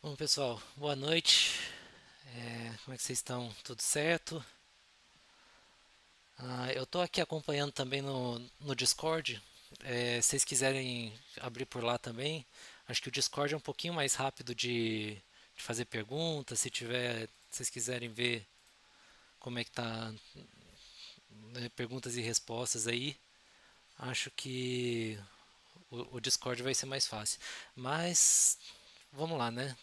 Bom, pessoal, boa noite. Como é que vocês estão? Tudo certo? Eu estou aqui acompanhando também no Discord. Se vocês quiserem abrir por lá também, acho que o Discord é um pouquinho mais rápido de fazer perguntas. Se vocês quiserem ver como é que tá, né, perguntas e respostas aí, acho que o Discord vai ser mais fácil. Mas vamos lá, né?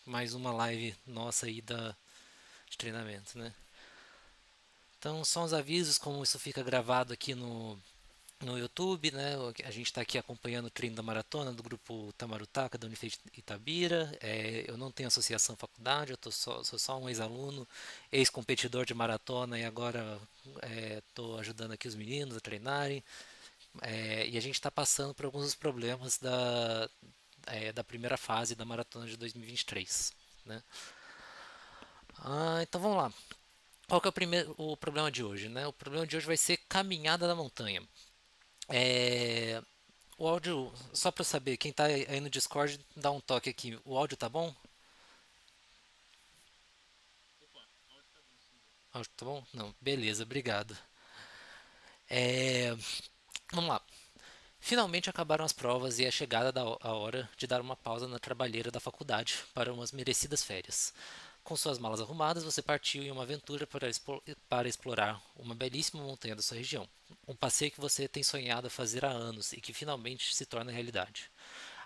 Mais uma live nossa aí de treinamento, né? Então, são os avisos, como isso fica gravado aqui no YouTube, né? A gente está aqui acompanhando o treino da maratona do grupo Tamarutaca da Unifei Itabira. Eu não tenho associação faculdade, sou só um ex-aluno, ex-competidor de maratona e agora estou ajudando aqui os meninos a treinarem. E a gente está passando por alguns dos problemas da primeira fase da maratona de 2023, né? Então vamos lá. Qual que é o problema de hoje, né? O problema de hoje vai ser caminhada da montanha. É, o áudio, só para saber, quem está aí no Discord, dá um toque aqui. O áudio tá bom? O áudio tá bom? Não, beleza, obrigado. É, vamos lá. Finalmente acabaram as provas e é chegada a hora de dar uma pausa na trabalheira da faculdade para umas merecidas férias. Com suas malas arrumadas, você partiu em uma aventura para explorar uma belíssima montanha da sua região. Um passeio que você tem sonhado fazer há anos e que finalmente se torna realidade.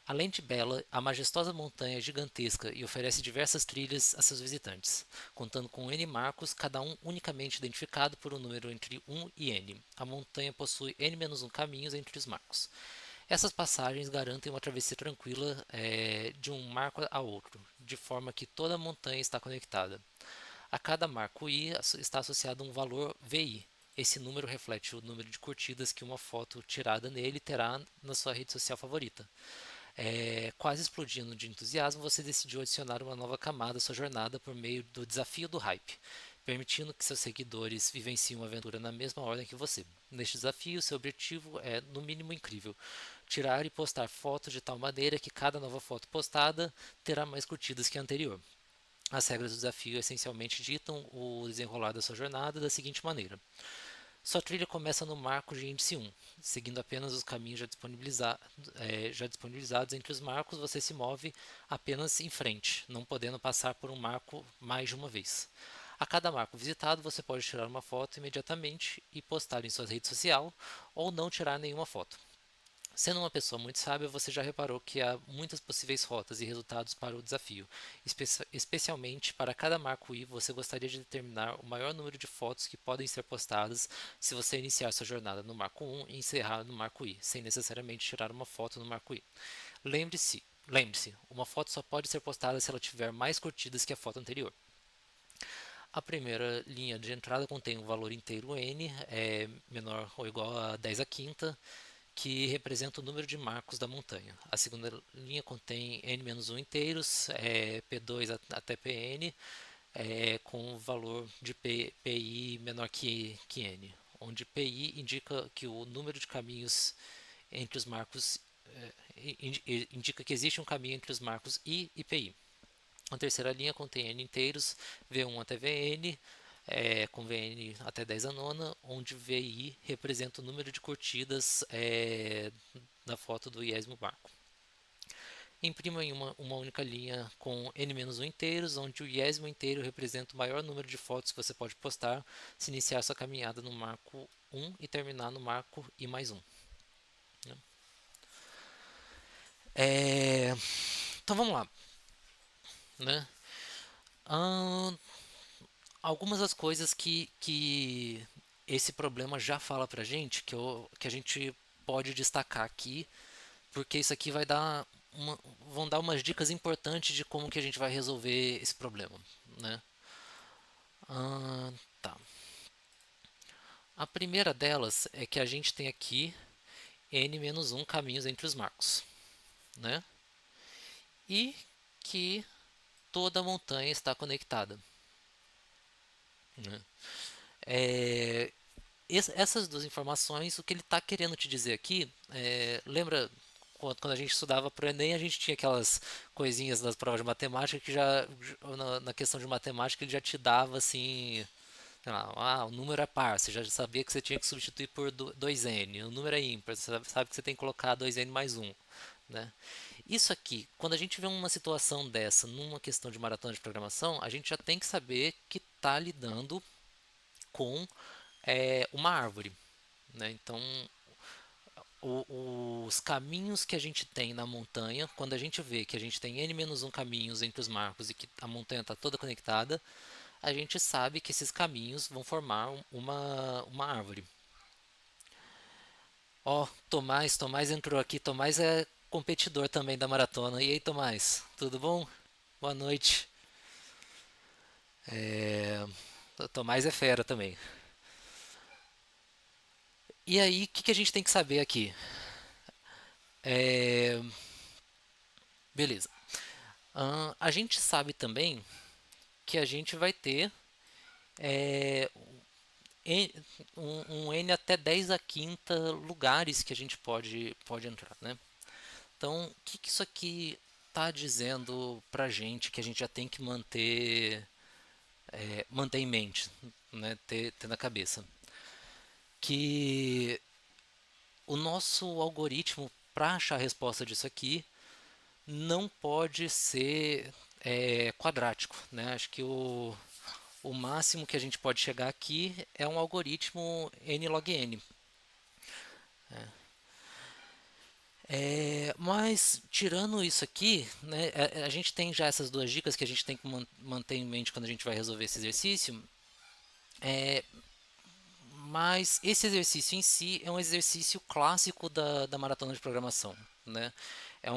Além de bela, a majestosa montanha é gigantesca e oferece diversas trilhas a seus visitantes, contando com N marcos, cada um unicamente identificado por um número entre 1 e N. A montanha possui N-1 caminhos entre os marcos. Essas passagens garantem uma travessia tranquila de um marco a outro, de forma que toda a montanha está conectada. A cada marco I está associado um valor VI. Esse número reflete o número de curtidas que uma foto tirada nele terá na sua rede social favorita. Quase explodindo de entusiasmo, você decidiu adicionar uma nova camada à sua jornada por meio do desafio do hype, permitindo que seus seguidores vivenciem uma aventura na mesma ordem que você. Neste desafio, seu objetivo é, no mínimo, incrível: tirar e postar fotos de tal maneira que cada nova foto postada terá mais curtidas que a anterior. As regras do desafio essencialmente ditam o desenrolar da sua jornada da seguinte maneira: sua trilha começa no marco de índice 1. Seguindo apenas os caminhos já disponibilizados entre os marcos, você se move apenas em frente, não podendo passar por um marco mais de uma vez. A cada marco visitado, você pode tirar uma foto imediatamente e postar em sua rede social, ou não tirar nenhuma foto. Sendo uma pessoa muito sábia, você já reparou que há muitas possíveis rotas e resultados para o desafio. Especialmente para cada marco I, você gostaria de determinar o maior número de fotos que podem ser postadas se você iniciar sua jornada no marco 1 e encerrar no marco I, sem necessariamente tirar uma foto no marco I. Lembre-se, uma foto só pode ser postada se ela tiver mais curtidas que a foto anterior. A primeira linha de entrada contém um valor inteiro n, menor ou igual a 10 a quinta, que representa o número de marcos da montanha. A segunda linha contém n-1 inteiros, P2 até Pn, com o valor de Pi menor que n, onde Pi indica que o número de caminhos entre os marcos indica que existe um caminho entre os marcos I e Pi. A terceira linha contém n inteiros, V1 até Vn, com Vn até 10 a nona, onde Vi representa o número de curtidas na foto do iésimo marco. Imprima em uma única linha com n-1 inteiros, onde o iésimo inteiro representa o maior número de fotos que você pode postar se iniciar sua caminhada no marco 1 e terminar no marco I mais 1. Então vamos lá. Né? Ahn, Algumas das coisas que esse problema já fala pra gente, que a gente pode destacar aqui, porque isso aqui vão dar umas dicas importantes de como que a gente vai resolver esse problema, né? Tá. A primeira delas é que a gente tem aqui n-1 caminhos entre os marcos, né? E que toda a montanha está conectada, né? É, essas duas informações, o que ele está querendo te dizer aqui, lembra quando a gente estudava para o Enem, a gente tinha aquelas coisinhas das provas de matemática que já, na questão de matemática, ele já te dava assim, sei lá, o número é par, você já sabia que você tinha que substituir por 2n, o número é ímpar, você sabe que você tem que colocar 2n mais um, né? Isso aqui, quando a gente vê uma situação dessa numa questão de maratona de programação, a gente já tem que saber que está lidando com uma árvore, né? Então, os caminhos que a gente tem na montanha, quando a gente vê que a gente tem n-1 caminhos entre os marcos e que a montanha está toda conectada, a gente sabe que esses caminhos vão formar uma árvore. Ó, Tomás entrou aqui. Tomás é competidor também da maratona. E aí, Tomás, tudo bom? Boa noite. É... Tomás é fera também. E aí, o que, que a gente tem que saber aqui? É... Beleza. A gente sabe também que a gente vai ter é, um N até 10 a quinta lugares que a gente pode entrar, né? Então, o que, que isso aqui está dizendo pra gente que a gente já tem que manter em mente, né? Ter na cabeça? Que o nosso algoritmo para achar a resposta disso aqui não pode ser quadrático, né? Acho que o máximo que a gente pode chegar aqui é um algoritmo n log n. Mas tirando isso aqui, né, a gente tem já essas duas dicas que a gente tem que manter em mente quando a gente vai resolver esse exercício. Mas esse exercício em si é um exercício clássico da maratona de programação, né? É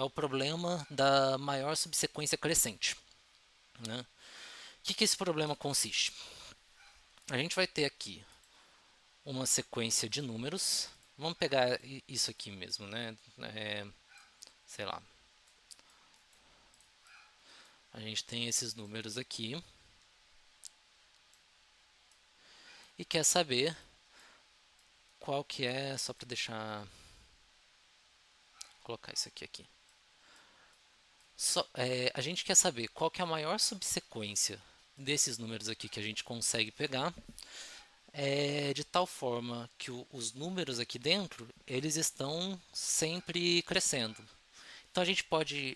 o problema da maior subsequência crescente, né? O que esse problema consiste? A gente vai ter aqui uma sequência de números. Vamos pegar isso aqui mesmo, né? Sei lá. A gente tem esses números aqui e quer saber qual que é, só para deixar, colocar isso aqui. A gente quer saber qual que é a maior subsequência desses números aqui que a gente consegue pegar, de tal forma que os números aqui dentro eles estão sempre crescendo. Então a gente pode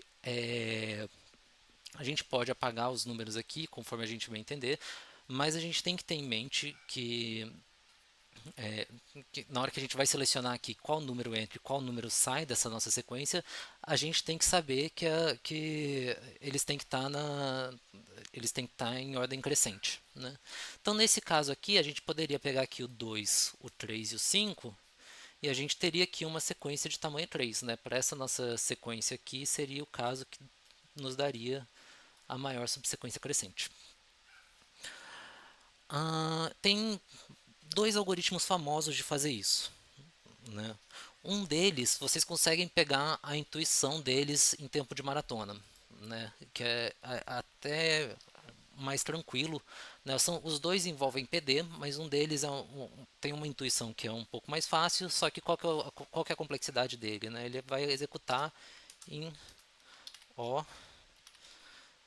apagar os números aqui conforme a gente vai entender, mas a gente tem que ter em mente que na hora que a gente vai selecionar aqui qual número entra e qual número sai dessa nossa sequência, a gente tem que saber que eles têm que estar em ordem crescente, né? Então, nesse caso aqui, a gente poderia pegar aqui o 2, o 3 e o 5, e a gente teria aqui uma sequência de tamanho 3, né? Para essa nossa sequência aqui, seria o caso que nos daria a maior subsequência crescente. Tem dois algoritmos famosos de fazer isso, né? Um deles, vocês conseguem pegar a intuição deles em tempo de maratona, né? Que é até mais tranquilo, né? Os dois envolvem PD, mas um deles tem uma intuição que é um pouco mais fácil, só que qual que é a complexidade dele, né? Ele vai executar em O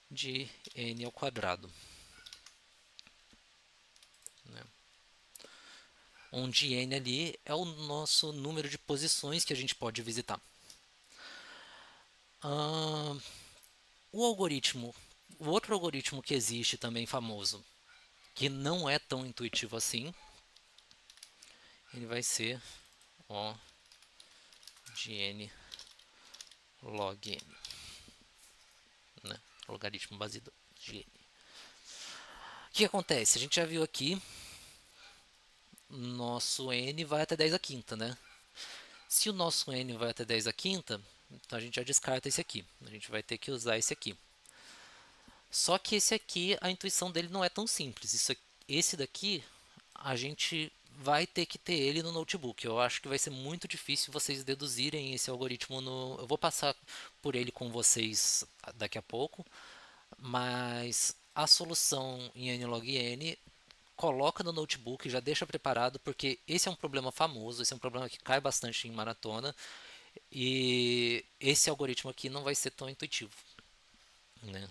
de n ao quadrado, né? Onde n ali é o nosso número de posições que a gente pode visitar. O outro algoritmo que existe também famoso, que não é tão intuitivo assim, ele vai ser O de n log n, né? Logaritmo baseado de n. O que acontece? A gente já viu aqui, nosso n vai até 10 a quinta, né? Se o nosso n vai até 10 a quinta, então a gente já descarta esse aqui. A gente vai ter que usar esse aqui. Só que esse aqui, a intuição dele não é tão simples. Esse daqui, a gente vai ter que ter ele no notebook. Eu acho que vai ser muito difícil vocês deduzirem esse algoritmo no. Eu vou passar por ele com vocês daqui a pouco, mas a solução em n log n coloca no notebook, já deixa preparado, porque esse é um problema famoso, esse é um problema que cai bastante em maratona, e esse algoritmo aqui não vai ser tão intuitivo, né?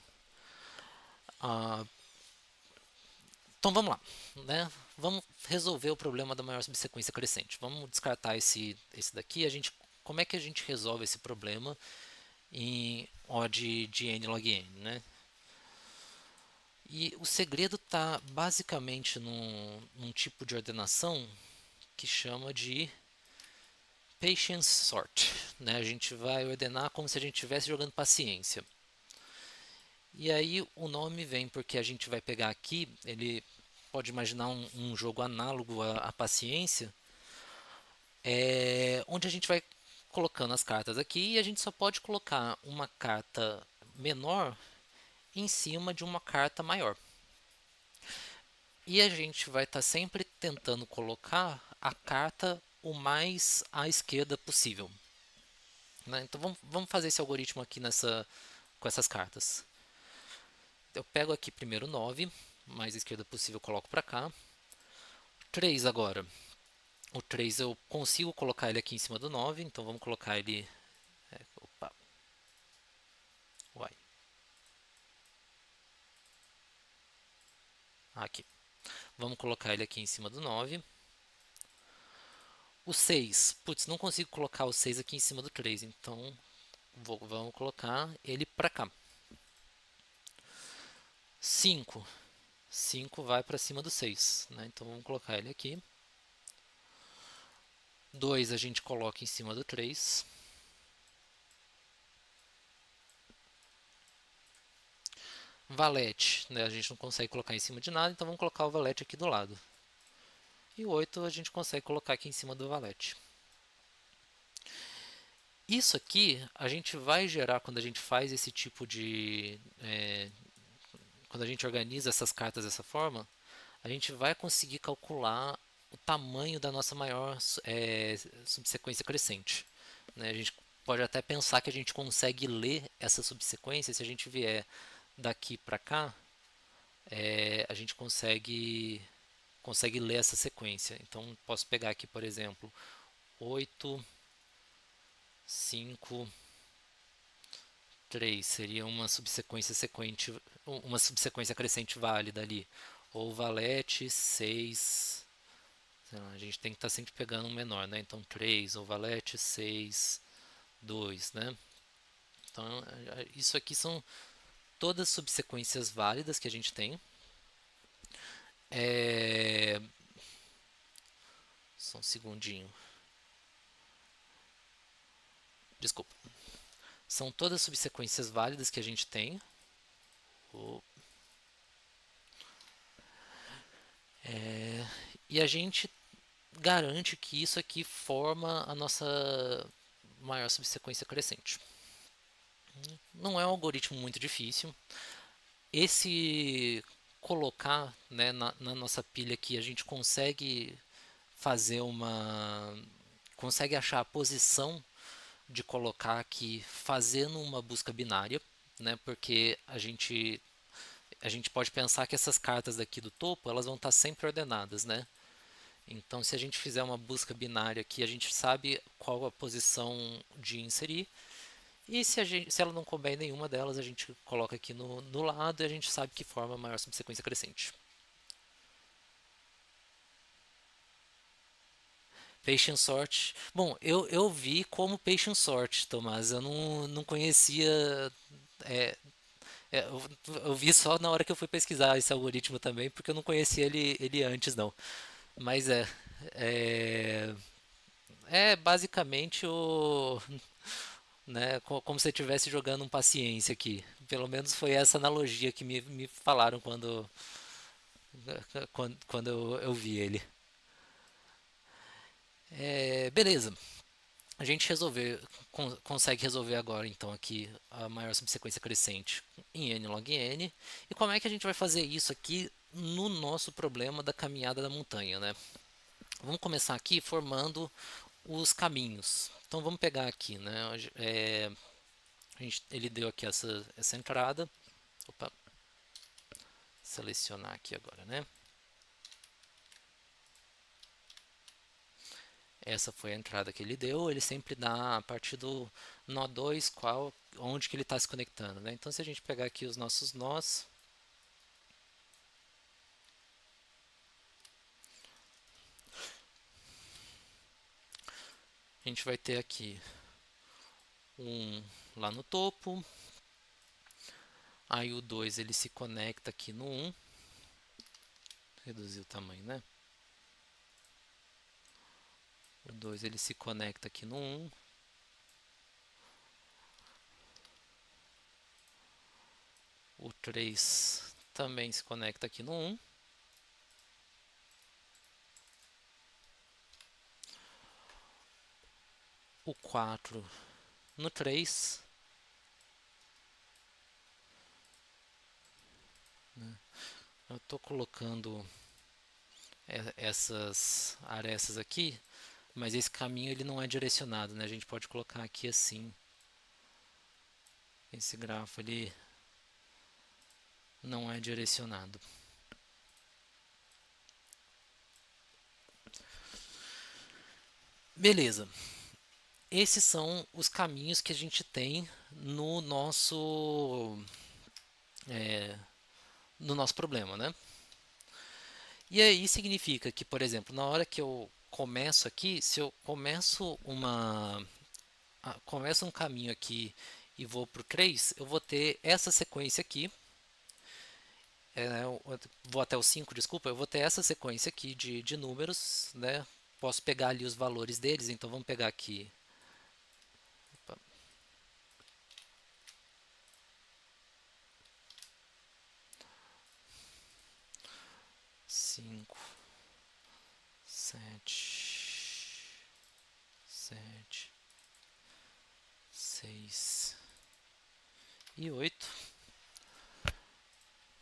Ah, então vamos lá, né? Vamos resolver o problema da maior subsequência crescente. Vamos descartar esse daqui. Como é que a gente resolve esse problema em O de n log n, né? E o segredo está basicamente num tipo de ordenação que chama de patience sort, né? A gente vai ordenar como se a gente estivesse jogando paciência. E aí o nome vem porque a gente vai pegar aqui, ele pode imaginar um jogo análogo à paciência, onde a gente vai colocando as cartas aqui e a gente só pode colocar uma carta menor em cima de uma carta maior. E a gente vai estar sempre tentando colocar a carta o mais à esquerda possível, né? Então vamos fazer esse algoritmo aqui com essas cartas. Eu pego aqui primeiro 9, mais à esquerda possível, coloco para cá. 3 agora. O 3 eu consigo colocar ele aqui em cima do 9, então vamos colocar ele. Opa, uai. Aqui. Vamos colocar ele aqui em cima do 9. O 6, putz, não consigo colocar o 6 aqui em cima do 3, então vamos colocar ele para cá. 5. 5 vai para cima do 6, né? Então vamos colocar ele aqui. 2 a gente coloca em cima do 3. Valete, né? A gente não consegue colocar em cima de nada, então vamos colocar o valete aqui do lado. E o 8 a gente consegue colocar aqui em cima do valete. Isso aqui a gente vai gerar quando a gente faz esse tipo de... quando a gente organiza essas cartas dessa forma, a gente vai conseguir calcular o tamanho da nossa maior subsequência crescente, né? A gente pode até pensar que a gente consegue ler essa subsequência se a gente vier daqui para cá, a gente consegue ler essa sequência. Então posso pegar aqui, por exemplo, 8, 5, 3 seria uma subsequência crescente válida ali. Ou valete 6, lá, a gente tem que estar sempre pegando um menor, né? Então 3, ou valete 6, 2, né? Então isso aqui são todas subsequências válidas que a gente tem. Só um segundinho. Desculpa. São todas subsequências válidas que a gente tem. E a gente garante que isso aqui forma a nossa maior subsequência crescente. Não é um algoritmo muito difícil. Esse colocar, né, na nossa pilha aqui, a gente consegue fazer consegue achar a posição de colocar aqui fazendo uma busca binária, né? Porque a gente pode pensar que essas cartas daqui do topo, elas vão estar sempre ordenadas, né? Então, se a gente fizer uma busca binária aqui, a gente sabe qual a posição de inserir. E se ela não couber em nenhuma delas, a gente coloca aqui no lado e a gente sabe que forma a maior subsequência crescente. Patient Sort. Bom, eu vi como Patient Sort, Tomás. Eu não conhecia. é, eu vi só na hora que eu fui pesquisar esse algoritmo também, porque eu não conhecia ele antes, não. Mas é, é basicamente né, como se eu estivesse jogando um paciência aqui. Pelo menos foi essa analogia que me falaram quando eu vi ele. Beleza. A gente consegue resolver agora então aqui a maior subsequência crescente em n log n. E como é que a gente vai fazer isso aqui no nosso problema da caminhada da montanha, né? Vamos começar aqui formando os caminhos. Então vamos pegar aqui, né? Ele deu aqui essa entrada. Opa, selecionar aqui agora, né? essa foi a entrada que ele deu, ele sempre dá a partir do nó 2, onde que ele está se conectando, né? Então, se a gente pegar aqui os nossos nós, a gente vai ter aqui um lá no topo, aí o 2 ele se conecta aqui no 1, reduzir o tamanho, né? O 2 ele se conecta aqui no 1, o 3 também se conecta aqui no 1, o 4 no 3, né? Eu estou colocando essas arestas aqui, mas esse caminho ele não é direcionado, né? A gente pode colocar aqui assim, esse grafo ele não é direcionado. Beleza. Esses são os caminhos que a gente tem no nosso problema, né? E aí significa que, por exemplo, na hora que eu começo aqui, se eu começo um caminho aqui e vou para o 3, eu vou ter essa sequência aqui, vou até o 5, desculpa, eu vou ter essa sequência aqui de números, né? Posso pegar ali os valores deles, então vamos pegar aqui. Opa, 5, 7, 7, 6 e 8,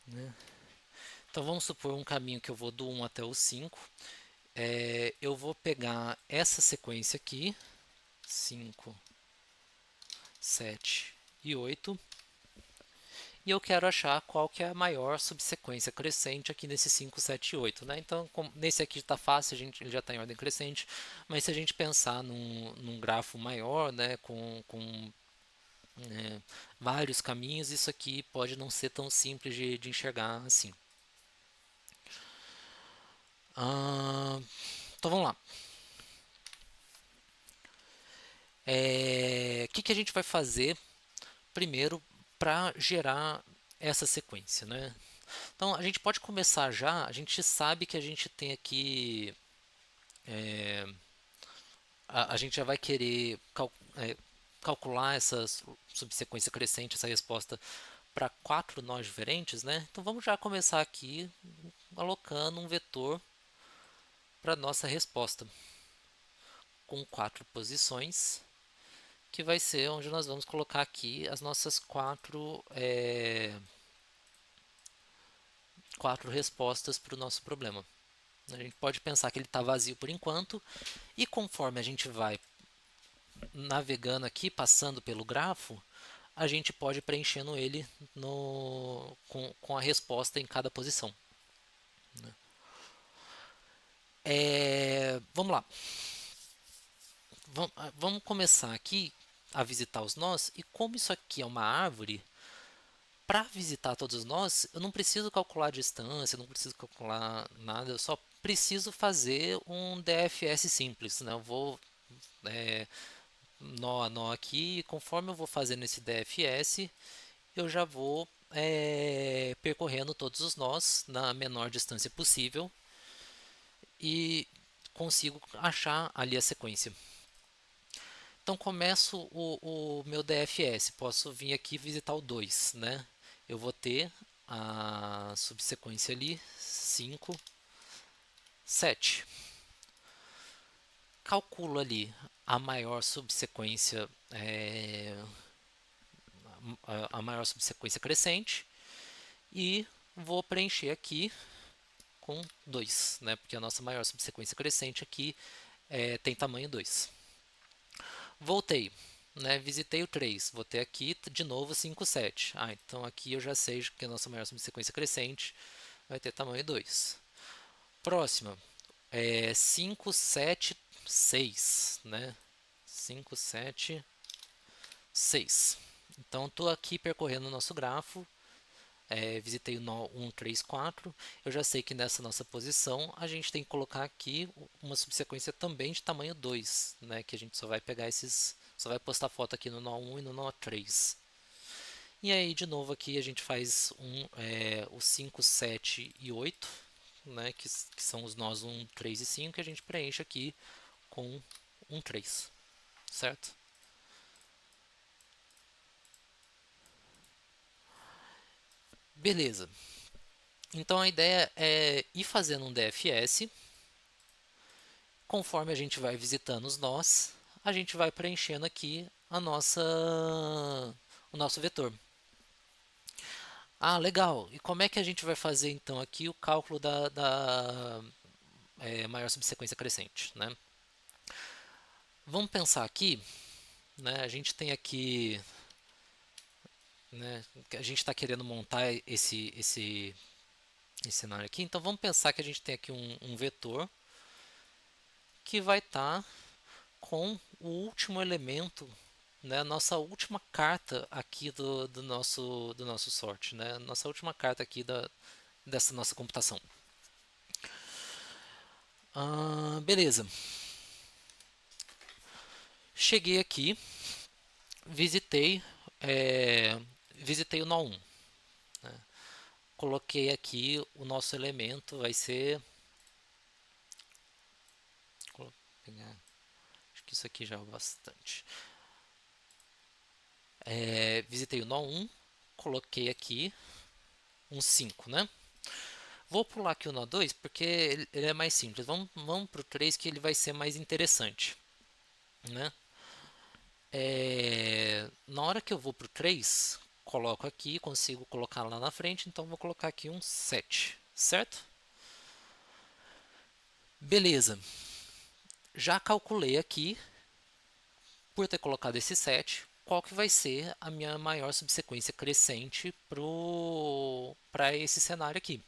né? Então vamos supor um caminho que eu vou do 1 até o 5. Eu vou pegar essa sequência aqui, 5, 7 e 8, e eu quero achar qual que é a maior subsequência crescente aqui nesse 5, 7 e 8, né? Então, nesse aqui está fácil, ele já está em ordem crescente, mas se a gente pensar num grafo maior, né, com vários caminhos, isso aqui pode não ser tão simples de enxergar assim. Então vamos lá. O que a gente vai fazer primeiro para gerar essa sequência, né? Então a gente pode começar já. A gente sabe que a gente tem aqui, a gente já vai querer calcular essa subsequência crescente, essa resposta para 4 nós diferentes, né? Então vamos já começar aqui alocando um vetor para nossa resposta com 4 posições, que vai ser onde nós vamos colocar aqui as nossas quatro respostas para o nosso problema. A gente pode pensar que ele está vazio por enquanto, e conforme a gente vai navegando aqui, passando pelo grafo, a gente pode ir preenchendo ele com a resposta em cada posição. Vamos lá. Vamos começar aqui a visitar os nós, e como isso aqui é uma árvore, para visitar todos os nós, eu não preciso calcular a distância, não preciso calcular nada, eu só preciso fazer um DFS simples, né? Eu vou nó a nó aqui, e conforme eu vou fazendo esse DFS, eu já vou percorrendo todos os nós na menor distância possível e consigo achar ali a sequência. Então começo o meu DFS, posso vir aqui visitar o 2, né? Eu vou ter a subsequência ali, 5, 7. Calculo ali a maior subsequência, a maior subsequência crescente, e vou preencher aqui com 2, né? Porque a nossa maior subsequência crescente aqui tem tamanho 2. Voltei, né? Visitei o 3, vou ter aqui de novo 5, 7. Então aqui eu já sei que a nossa maior subsequência crescente vai ter tamanho 2. Próxima, 5, 7 6, né? 5, 7, 6. Então, estou aqui percorrendo o nosso grafo, visitei o nó 1, 3, 4. Eu já sei que nessa nossa posição a gente tem que colocar aqui uma subsequência também de tamanho 2, né? Que a gente só vai pegar só vai postar foto aqui no nó 1 e no nó 3. E aí, de novo, aqui a gente faz o 5, 7 e 8, né? Que são os nós 1, 3 e 5, que a gente preenche aqui com um 3, certo? Beleza. Então a ideia é ir fazendo um DFS. Conforme a gente vai visitando os nós, a gente vai preenchendo aqui o nosso vetor. Ah, legal. E como é que a gente vai fazer então aqui o cálculo da maior subsequência crescente, né? Vamos pensar aqui, né? A gente tem aqui, né? A gente está querendo montar esse cenário aqui. Então vamos pensar que a gente tem aqui um vetor que vai estar com o último elemento, né, a nossa última carta aqui do nosso sort, né, nossa última carta aqui dessa nossa computação. Beleza. Cheguei aqui, visitei, visitei o nó 1. Né, coloquei aqui o nosso elemento, vai ser... Acho que isso aqui já é o bastante. Visitei o nó 1, coloquei aqui um 5, né? Vou pular aqui o nó 2 porque ele é mais simples. Vamos para o 3 que ele vai ser mais interessante, né? Na hora que eu vou para o 3, coloco aqui, consigo colocar lá na frente, então vou colocar aqui um 7, certo? Beleza. Já calculei aqui, por ter colocado esse 7, qual que vai ser a minha maior subsequência crescente para esse cenário aqui.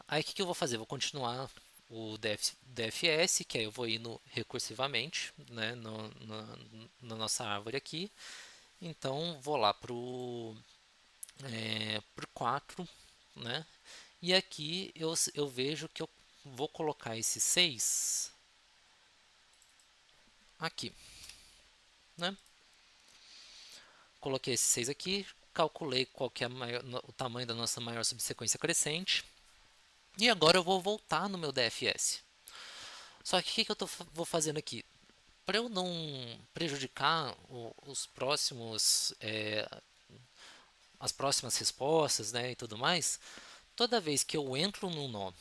Aí o que eu vou fazer? Vou continuar o DFS, que aí eu vou indo recursivamente, né, na nossa árvore aqui. Então vou lá pro 4, né? E aqui eu vejo que eu vou colocar esse 6 aqui, né? Coloquei esse 6 aqui, calculei qual que é o tamanho da nossa maior subsequência crescente. E agora eu vou voltar no meu DFS. Só que o que eu vou fazendo aqui? Para eu não prejudicar os próximos, as próximas respostas, né, e tudo mais, toda vez que eu entro num nó,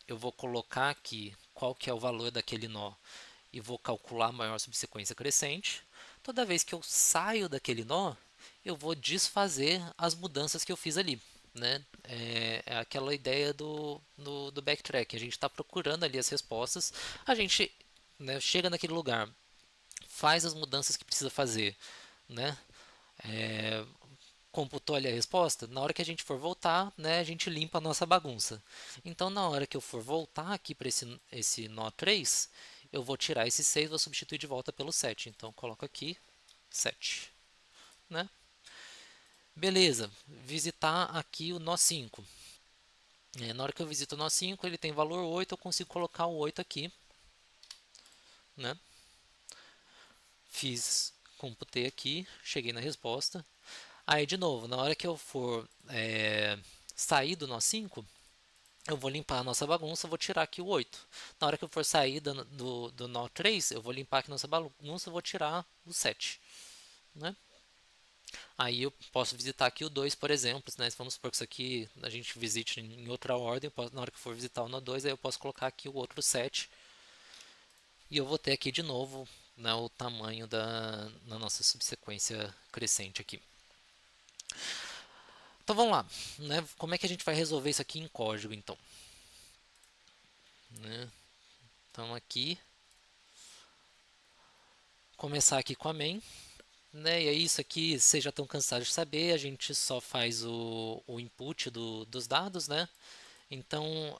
eu vou colocar aqui qual que é o valor daquele nó e vou calcular a maior subsequência crescente. Toda vez que eu saio daquele nó, eu vou desfazer as mudanças que eu fiz ali. Né? É aquela ideia do backtrack. A gente está procurando ali as respostas, a gente, né, chega naquele lugar, faz as mudanças que precisa fazer, né? Computou ali a resposta, na hora que a gente for voltar, né, a gente limpa a nossa bagunça. Então, na hora que eu for voltar aqui para esse nó 3, eu vou tirar esse 6 e vou substituir de volta pelo 7. Então, coloco aqui 7. Né? Beleza, visitar aqui o nó 5. Na hora que eu visito o nó 5, ele tem valor 8, eu consigo colocar o 8 aqui. Né? Computei aqui, cheguei na resposta. Aí, de novo, na hora que eu for sair do nó 5, eu vou limpar a nossa bagunça, vou tirar aqui o 8. Na hora que eu for sair do nó 3, eu vou limpar aqui a nossa bagunça, vou tirar o 7. Né? Aí eu posso visitar aqui o 2, por exemplo. Né? Vamos supor que isso aqui a gente visite em outra ordem. Na hora que eu for visitar o nó 2, aí eu posso colocar aqui o outro 7. E eu vou ter aqui de novo, né, o tamanho da nossa subsequência crescente aqui. Então vamos lá, né? Como é que a gente vai resolver isso aqui em código, então? Né? Então aqui, começar aqui com a main, né? E é isso aqui, vocês já estão cansados de saber, a gente só faz o input dos dados, né? Então,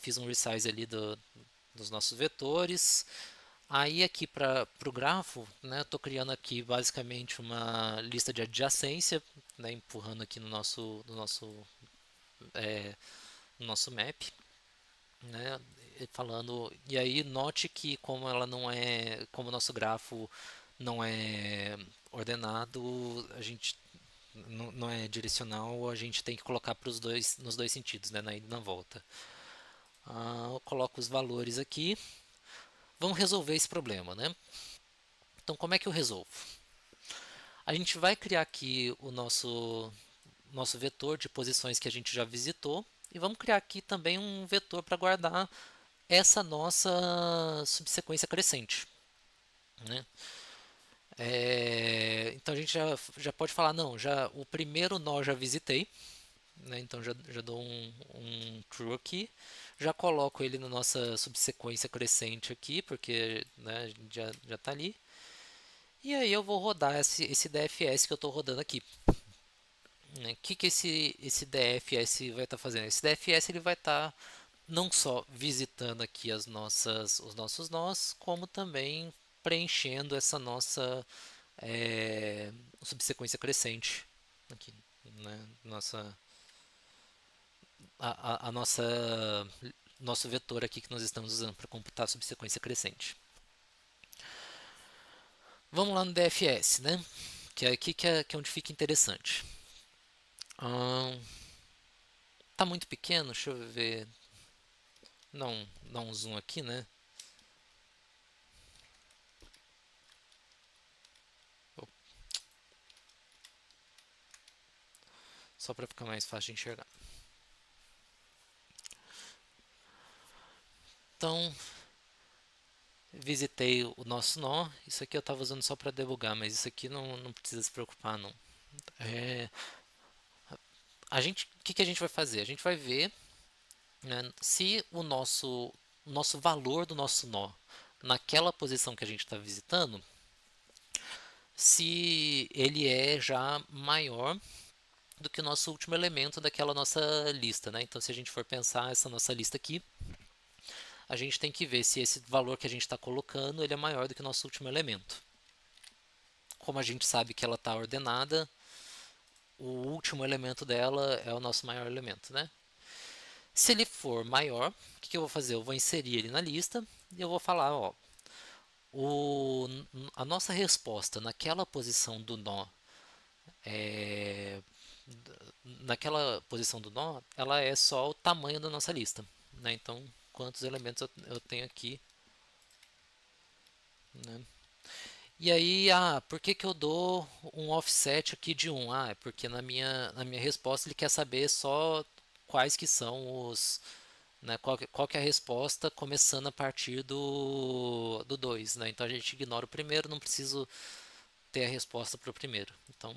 fiz um resize ali dos nossos vetores. Aí aqui para o grafo, né, estou criando aqui basicamente uma lista de adjacência, né, empurrando aqui no nosso map, né, e aí note que como ela não é, como o nosso grafo não é ordenado, a gente não é direcional, a gente tem que colocar nos dois sentidos, né, na ida e na volta. Eu coloco os valores aqui. Vamos resolver esse problema, né? Então, como é que eu resolvo? A gente vai criar aqui o nosso vetor de posições que a gente já visitou e vamos criar aqui também um vetor para guardar essa nossa subsequência crescente, né? Então a gente já pode falar, não, já o primeiro nó já visitei, né? Então já dou um true aqui, já coloco ele na nossa subsequência crescente aqui, porque, né, já está ali. E aí eu vou rodar esse DFS que eu estou rodando aqui. O que esse DFS vai estar fazendo? Esse DFS ele vai estar não só visitando aqui os nossos nós, como também preenchendo essa nossa subsequência crescente aqui, né? A nosso vetor aqui que nós estamos usando para computar a subsequência crescente. Vamos lá no DFS, né? Que é aqui que é onde fica interessante. Tá muito pequeno, deixa eu ver. Não, dá um zoom aqui, né? Só para ficar mais fácil de enxergar. Então, visitei o nosso nó. Isso aqui eu estava usando só para debugar, mas isso aqui não precisa se preocupar, não. É, o que a gente vai fazer? A gente vai ver, né, se o nosso valor do nosso nó naquela posição que a gente está visitando, se ele é já maior do que o nosso último elemento daquela nossa lista, né? Então, se a gente for pensar essa nossa lista aqui, a gente tem que ver se esse valor que a gente está colocando ele é maior do que o nosso último elemento. Como a gente sabe que ela está ordenada, o último elemento dela é o nosso maior elemento, né? Se ele for maior, o que eu vou fazer? Eu vou inserir ele na lista e eu vou falar, ó, o, a nossa resposta naquela posição do nó, é, naquela posição do nó, ela é só o tamanho da nossa lista, né? Então, quantos elementos eu tenho aqui, né? E aí, por que que eu dou um offset aqui de 1? É porque na minha resposta ele quer saber só quais que são né, qual que é a resposta começando a partir do 2, né? Então a gente ignora o primeiro, não preciso ter a resposta para o primeiro. Então,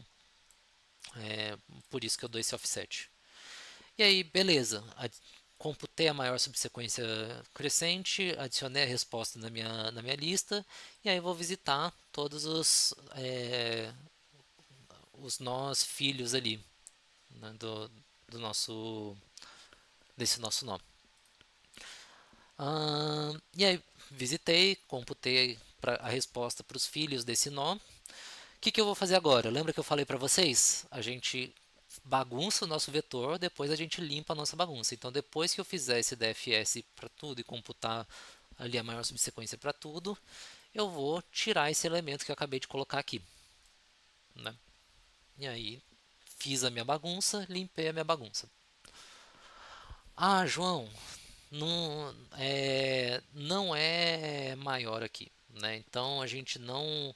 é por isso que eu dou esse offset. E aí, beleza. Computei a maior subsequência crescente, adicionei a resposta na minha lista, e aí vou visitar todos os nós filhos ali, né, desse nosso nó. E aí visitei, computei a resposta para os filhos desse nó. O que eu vou fazer agora? Lembra que eu falei para vocês? A gente bagunça o nosso vetor, depois a gente limpa a nossa bagunça. Então, depois que eu fizer esse DFS para tudo e computar ali a maior subsequência para tudo, eu vou tirar esse elemento que eu acabei de colocar aqui, né? E aí, fiz a minha bagunça, limpei a minha bagunça. João, não é maior aqui, né? Então a gente não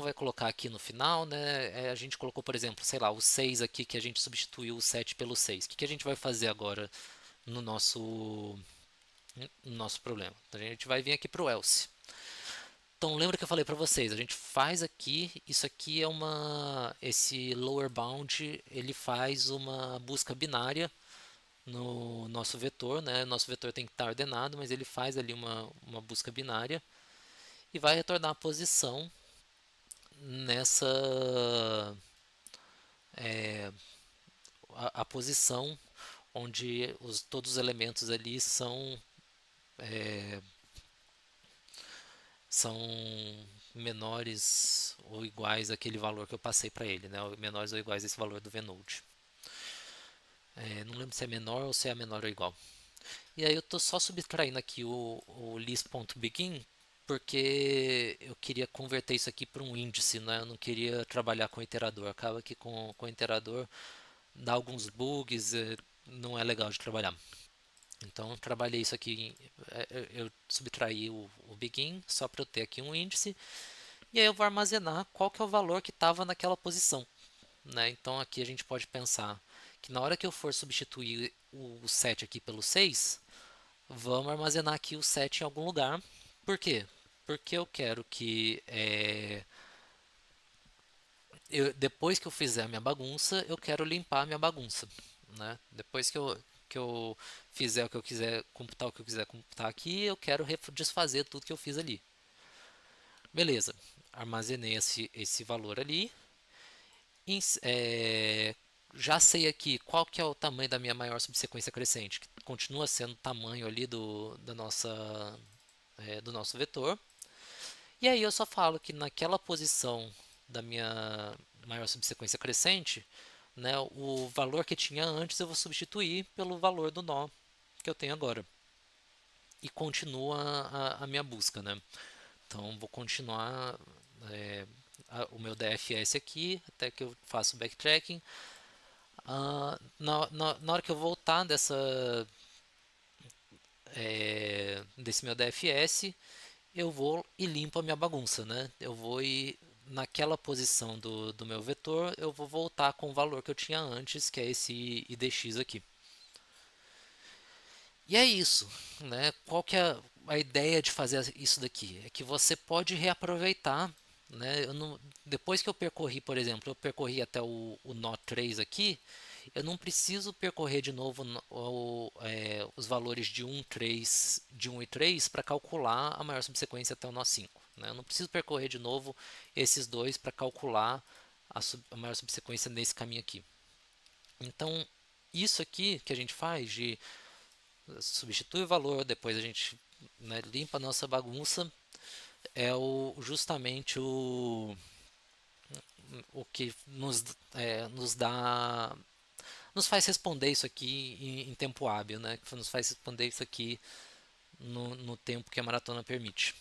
vai colocar aqui no final, né? A gente colocou, por exemplo, sei lá, o 6 aqui que a gente substituiu o 7 pelo 6. O que a gente vai fazer agora no nosso problema? Então, a gente vai vir aqui para o else. Então lembra que eu falei para vocês, a gente faz aqui, isso aqui esse lower bound, ele faz uma busca binária no nosso vetor, né? Nosso vetor tem que estar ordenado, mas ele faz ali uma busca binária e vai retornar a posição nessa a posição onde todos os elementos ali são menores ou iguais àquele valor que eu passei para ele, né? Menores ou iguais a esse valor do vnode. Não lembro se é menor ou se é menor ou igual. E aí eu estou só subtraindo aqui o list.begin porque eu queria converter isso aqui para um índice, né? Eu não queria trabalhar com iterador. Acaba que com iterador dá alguns bugs, não é legal de trabalhar. Então eu trabalhei isso aqui, eu subtraí o begin só para eu ter aqui um índice e aí eu vou armazenar qual que é o valor que estava naquela posição, né? Então aqui a gente pode pensar que na hora que eu for substituir o 7 aqui pelo 6, vamos armazenar aqui o 7 em algum lugar. Por quê? Porque eu quero que depois que eu fizer a minha bagunça, eu quero limpar a minha bagunça, né? Depois que eu fizer o que eu quiser, computar o que eu quiser computar aqui, eu quero desfazer tudo que eu fiz ali. Beleza, armazenei esse valor ali. É, já sei aqui qual que é o tamanho da minha maior subsequência crescente, que continua sendo o tamanho ali do nosso vetor. E aí eu só falo que naquela posição da minha maior subsequência crescente, né, o valor que tinha antes eu vou substituir pelo valor do nó que eu tenho agora. E continua a minha busca, né? Então vou continuar o meu DFS aqui até que eu faça o backtracking. Na hora que eu voltar desse meu DFS, eu vou e limpo a minha bagunça, né? Eu vou e naquela posição do meu vetor, eu vou voltar com o valor que eu tinha antes, que é esse IDX aqui. E é isso, né? Qual que é a ideia de fazer isso daqui? É que você pode reaproveitar, né? Depois que eu percorri, por exemplo, eu percorri até o nó 3 aqui, eu não preciso percorrer de novo os valores de 1 e 3 para calcular a maior subsequência até o nó 5. Né? Eu não preciso percorrer de novo esses dois para calcular a maior subsequência nesse caminho aqui. Então, isso aqui que a gente faz de substitui o valor, depois a gente, né, limpa a nossa bagunça, é justamente o que nos dá, nos faz responder isso aqui em tempo hábil, né? Que nos faz responder isso aqui no tempo que a maratona permite.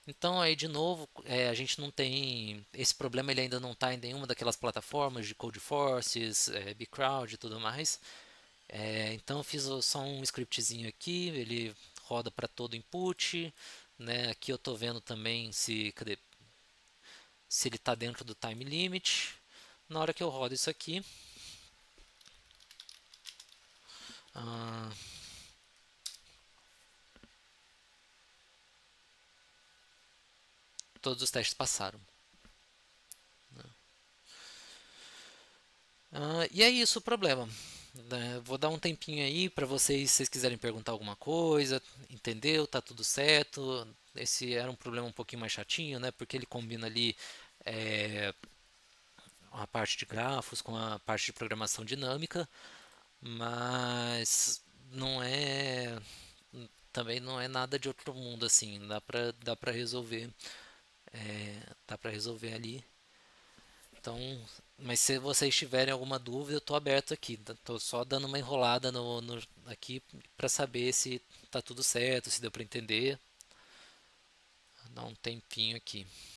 Então aí de novo a gente não tem esse problema, ele ainda não está em nenhuma daquelas plataformas de Codeforces, Bcrowd e tudo mais. Então eu fiz só um scriptzinho aqui, ele roda para todo input, né? Aqui eu estou vendo também se ele está dentro do time limit. Na hora que eu rodo isso aqui, ah, todos os testes passaram. E é isso o problema. Né? Vou dar um tempinho aí para vocês, se vocês quiserem perguntar alguma coisa, entendeu? Tá tudo certo. Esse era um problema um pouquinho mais chatinho, né? Porque ele combina ali é, a parte de grafos com a parte de programação dinâmica, mas não é também não é nada de outro mundo assim. Dá para resolver, dá para resolver ali. Então, mas se vocês tiverem alguma dúvida, eu estou aberto aqui. Estou só dando uma enrolada aqui para saber se está tudo certo, se deu para entender. Dá um tempinho aqui.